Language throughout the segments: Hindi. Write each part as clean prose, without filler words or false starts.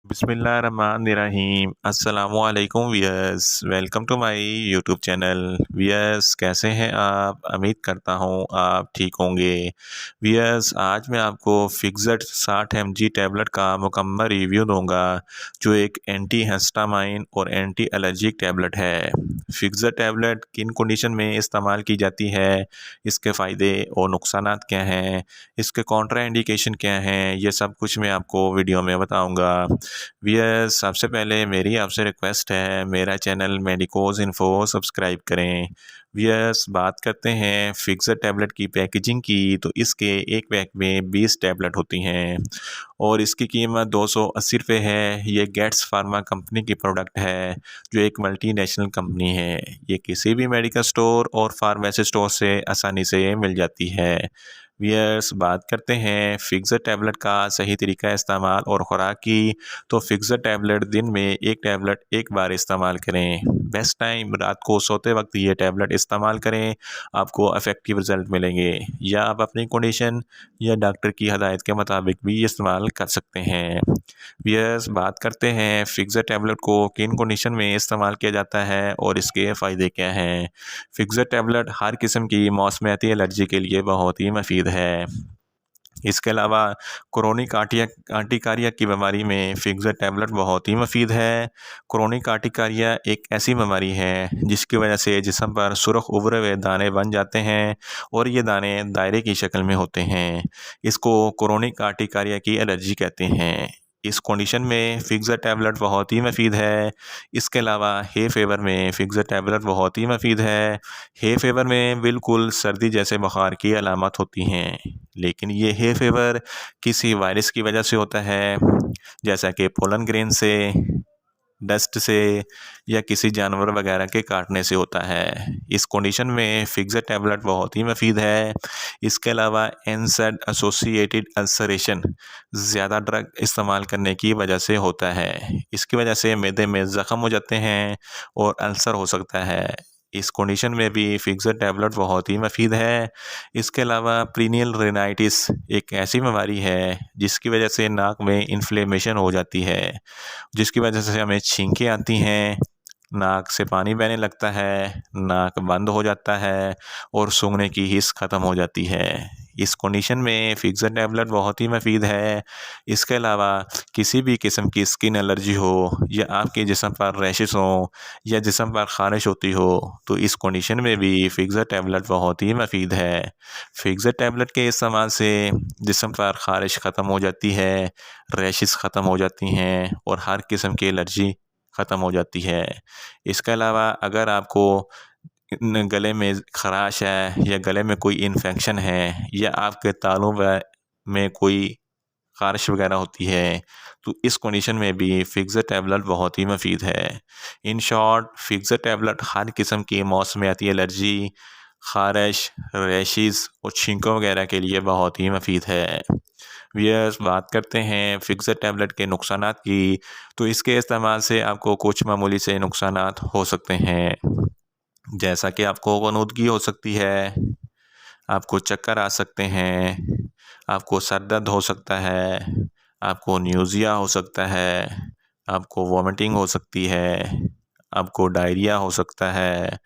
बिस्मिल्लाहिर्रहमानिर्रहीम अस्सलामुअलैकुम viewers welcome to my YouTube channel. Viewers कैसे हैं आप? उम्मीद करता हूँ आप ठीक होंगे। वियर्स आज मैं आपको फिक्सड 60 mg टैबलेट का मुकम्मल रिव्यू दूंगा, जो एक एंटी हिस्टामाइन और एंटी एलर्जिक टैबलेट है। फिक्सड टैबलेट किन कंडीशन में इस्तेमाल की जाती है, इसके फ़ायदे और नुकसानात क्या हैं, इसके कॉन्ट्रा इंडिकेशन क्या हैं, ये सब कुछ मैं आपको वीडियो में बताऊंगा। वियर्स सबसे पहले मेरी आपसे रिक्वेस्ट है, मेरा चैनल मेडिकोज इन्फो सब्सक्राइब करें। वियर्स बात करते हैं फिक्सड टैबलेट की पैकेजिंग की, तो इसके एक पैक में 20 टैबलेट होती हैं और इसकी कीमत 280 रुपये है। ये गेट्स फार्मा कंपनी की प्रोडक्ट है, जो एक मल्टीनेशनल कंपनी है। ये किसी भी मेडिकल स्टोर और फार्मेसी स्टोर से आसानी से मिल जाती है। वियर्स बात करते हैं फिक्सड टैबलेट का सही तरीका इस्तेमाल और ख़ुराक की, तो फिक्सड टैबलेट दिन में एक टैबलेट एक बार इस्तेमाल करें। बेस्ट टाइम रात को सोते वक्त ये टैबलेट इस्तेमाल करें, आपको इफ़ेक्टिव रिज़ल्ट मिलेंगे। या आप अपनी कंडीशन या डॉक्टर की हदायत के मुताबिक भी इस्तेमाल कर सकते हैं। वियर्स बात करते हैं फिक्सड टैबलेट को किन कंडीशन में इस्तेमाल किया जाता है और इसके फ़ायदे क्या हैं। फिक्सड टैबलेट हर किस्म की मौसमियाती एलर्जी के लिए बहुत ही मुफीद है। इसके अलावा क्रोनिक आर्टिकारिया की बीमारी में फिक्सड टैबलेट बहुत ही मुफीद है। क्रोनिक आर्टिकारिया एक ऐसी बीमारी है जिसकी वजह से जिस्म पर सुर्ख उभरे हुए दाने बन जाते हैं और ये दाने दायरे की शक्ल में होते हैं। इसको क्रोनिक आर्टिकारिया की एलर्जी कहते हैं। इस कंडीशन में फिक्सड टैबलेट बहुत ही मुफीद है। इसके अलावा हे फेवर में फिक्सड टैबलेट बहुत ही मुफीद है। हे फेवर में बिल्कुल सर्दी जैसे बुखार की अलामत होती हैं, लेकिन ये हे फेवर किसी वायरस की वजह से होता है, जैसा कि पोलन ग्रेन से, डस्ट से या किसी जानवर वगैरह के काटने से होता है। इस कंडीशन में फिक्सड टैबलेट बहुत ही मुफीद है। इसके अलावा एनसेड एसोसिएटेड अल्सरेशन ज़्यादा ड्रग इस्तेमाल करने की वजह से होता है। इसकी वजह से मैदे में ज़ख़म हो जाते हैं और अल्सर हो सकता है। इस कंडीशन में भी फिक्सड टैबलेट बहुत ही मुफीद है। इसके अलावा प्रीनियल रेनाइटिस एक ऐसी बीमारी है जिसकी वजह से नाक में इन्फ्लेमेशन हो जाती है, जिसकी वजह से हमें छींकें आती हैं, नाक से पानी बहने लगता है, नाक बंद हो जाता है और सूंघने की हिस्स ख़त्म हो जाती है। इस कंडीशन में फिक्सड टैबलेट बहुत ही मुफीद है। इसके अलावा किसी भी किस्म की स्किन एलर्जी हो या आपके जिस्म पर रैशेस हों या जिस्म पर ख़ारिश होती हो, तो इस कंडीशन में भी फिक्सड टैबलेट बहुत ही मुफीद है। फिक्सड टैबलेट के इस्तेमाल से जिस्म पर ख़ारिश ख़त्म हो जाती है, रैशेस ख़त्म हो जाती हैं और हर किस्म की एलर्जी ख़त्म हो जाती है। इसके अलावा अगर आपको गले में ख़राश है या गले में कोई इन्फेक्शन है या आपके तालुओं में कोई ख़ारिश वगैरह होती है, तो इस कंडीशन में भी फिक्सड टैबलेट बहुत ही मुफीद है। इन शॉर्ट फिक्सड टैबलेट हर किस्म की मौसमियाती एलर्जी, ख़ारिश, रैशेस और छींकों वगैरह के लिए बहुत ही मुफीद है। वियर्स बात करते हैं फिक्सड टैबलेट के नुकसानात की, तो इसके इस्तेमाल से आपको कुछ मामूली से नुकसानात हो सकते हैं, जैसा कि आपको गनूदगी हो सकती है, आपको चक्कर आ सकते हैं, आपको सर दर्द हो सकता है, आपको न्यूज़िया हो सकता है, आपको वॉमिटिंग हो सकती है, आपको डायरिया हो सकता है,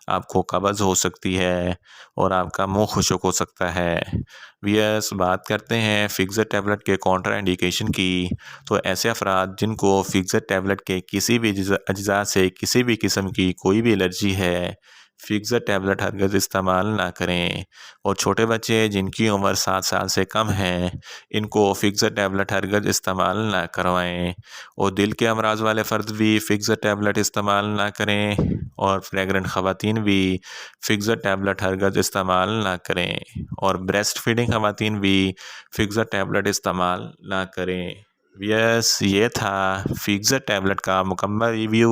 आपको कब्ज़ हो सकती है और आपका मुंह खुश्क हो सकता है। वियर्स बात करते हैं फिक्सड टैबलेट के कॉन्ट्रा इंडिकेशन की, तो ऐसे अफराद जिनको फिक्सड टैबलेट के किसी भी अज्जा से किसी भी किस्म की कोई भी एलर्जी है, फिक्सड टैबलेट हरगिज़ इस्तेमाल ना करें। और छोटे बच्चे जिनकी उम्र 7 साल से कम है, इनको फिक्सड टैबलेट हरगिज़ इस्तेमाल ना करवाएं। और दिल के अमराज वाले फ़र्द भी फिक्सड टैबलेट इस्तेमाल ना करें और प्रेग्नेंट ख़वातीन भी फिक्सड टैबलेट हरगिज़ इस्तेमाल ना करें और ब्रेस्ट फीडिंग ख़वातीन भी फिक्सड टैबलेट इस्तेमाल ना करें। यस, ये था फिक्सड टैबलेट का मुकम्मल रिव्यू।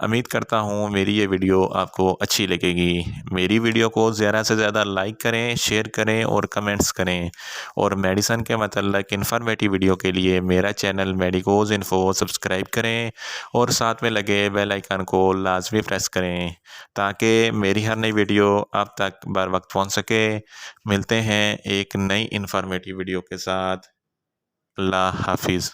उम्मीद करता हूँ मेरी ये वीडियो आपको अच्छी लगेगी। मेरी वीडियो को ज़्यादा से ज़्यादा लाइक करें, शेयर करें और कमेंट्स करें। और मेडिसन के मतलब इन्फॉर्मेटिव वीडियो के लिए मेरा चैनल मेडिकोज इन्फो सब्सक्राइब करें और साथ में लगे बेल आइकन को लाजमी प्रेस करें, ताकि मेरी हर नई वीडियो आप तक बर वक्त पहुँच सके। मिलते हैं एक नई इन्फॉर्मेटिव वीडियो के साथ। अल्लाह हाफिज़।